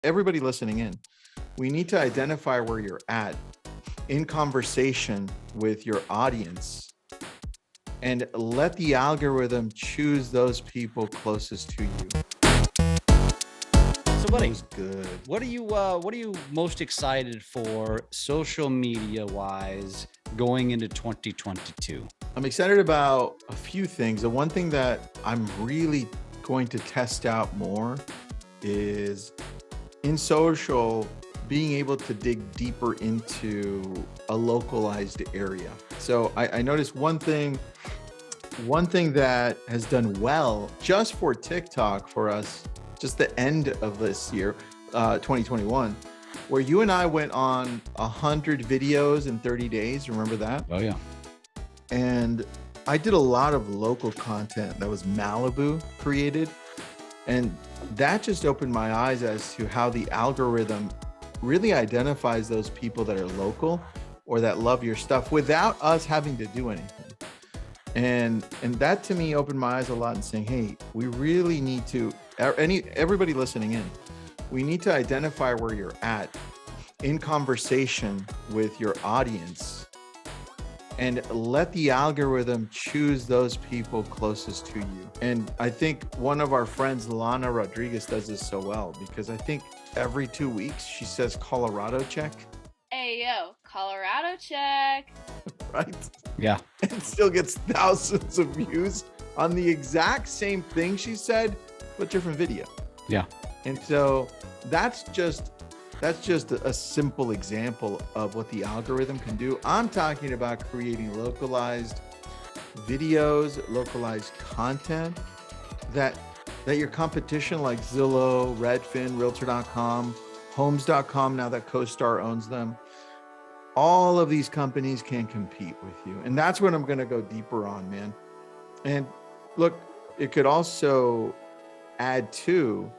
everybody listening in, we need to identify where you're at in conversation with your audience and let the algorithm choose those people closest to you. So, buddy, good. What are you most excited for social media wise going into 2022? I'm excited about a few things. The one thing that I'm really going to test out more is in social, being able to dig deeper into a localized area. So I noticed one thing that has done well just for TikTok for us, just the end of this year, 2021, where you and I went on 100 videos in 30 days. Remember that? Oh yeah. And I did a lot of local content that was Malibu created. And that just opened my eyes as to how the algorithm really identifies those people that are local or that love your stuff without us having to do anything. And that to me opened my eyes a lot and saying, hey, we really need to, everybody listening in, we need to identify where you're at in conversation with your audience and let the algorithm choose those people closest to you. And I think one of our friends, Lana Rodriguez, does this so well because I think every 2 weeks she says Colorado check. Hey, yo, Colorado check. Right? Yeah. And still gets thousands of views on the exact same thing she said, but different video. Yeah. And so that's just a simple example of what the algorithm can do. I'm talking about creating localized videos, localized content that your competition like Zillow, Redfin, Realtor.com, Homes.com, now that CoStar owns them, all of these companies can compete with you. And that's what I'm going to go deeper on, man. And look, it could also add to,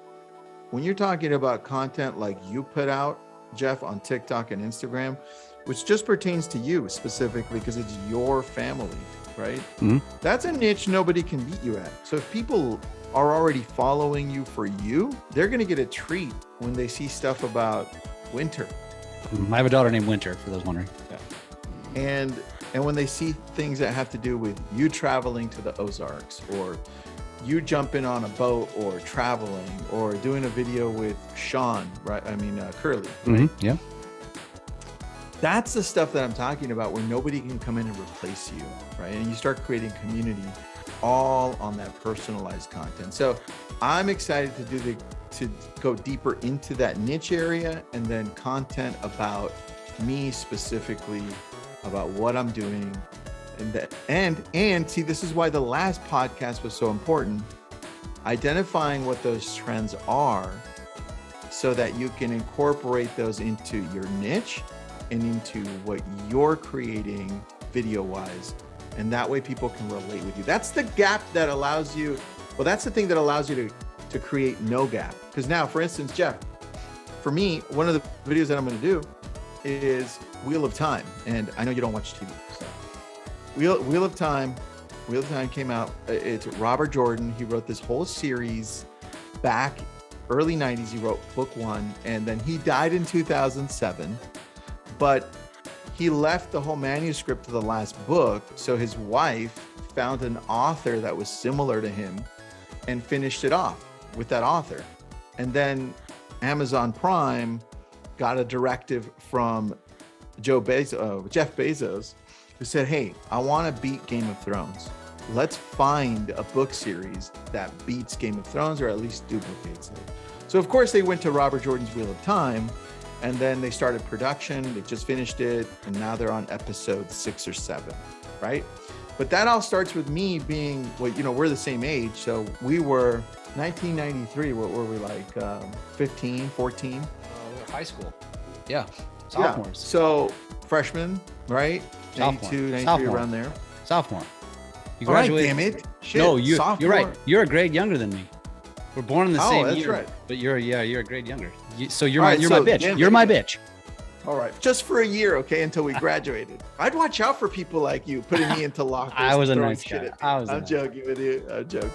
when you're talking about content like you put out, Jeff, on TikTok and Instagram, which just pertains to you specifically because it's your family, right? Mm-hmm. That's a niche nobody can beat you at. So if people are already following you for you, they're going to get a treat when they see stuff about winter. I have a daughter named Winter, for those wondering. Yeah. And when they see things that have to do with you traveling to the Ozarks or you jumping on a boat or traveling or doing a video with Sean, right? I mean, Curly. Right? Mm-hmm. Yeah. That's the stuff that I'm talking about where nobody can come in and replace you, right? And you start creating community all on that personalized content. So I'm excited to go deeper into that niche area and then content about me specifically, about what I'm doing. And see, this is why the last podcast was so important, identifying what those trends are so that you can incorporate those into your niche and into what you're creating video-wise. And that way people can relate with you. That's the gap that allows you, well, that's the thing that allows you to create no gap. Because now, for instance, Jeff, for me, one of the videos that I'm going to do is Wheel of Time. And I know you don't watch TV. So. Wheel of Time came out. It's Robert Jordan. He wrote this whole series back early 90s. He wrote book one, and then he died in 2007. But he left the whole manuscript to the last book. So his wife found an author that was similar to him and finished it off with that author. And then Amazon Prime got a directive from Jeff Bezos, who said, hey, I want to beat Game of Thrones. Let's find a book series that beats Game of Thrones or at least duplicates it. So of course they went to Robert Jordan's Wheel of Time, and then they started production. They just finished it, and now they're on episode 6 or 7, right? But that all starts with me being, well, we're the same age. So we were 1993, what were we, like 15, 14? High school. Yeah. Sophomores. Yeah. So freshmen, right? 92, 93, around there. Sophomore. You graduated. All right, damn it. Shit, no, you're right. You're a grade younger than me. We're born in the same year. That's right. But you're a grade younger. You're my bitch. You're my bitch. All right, just for a year, okay, until we graduated. I'd watch out for people like you, putting me into lockers. I was a nice guy. I'm joking with you. I'm joking.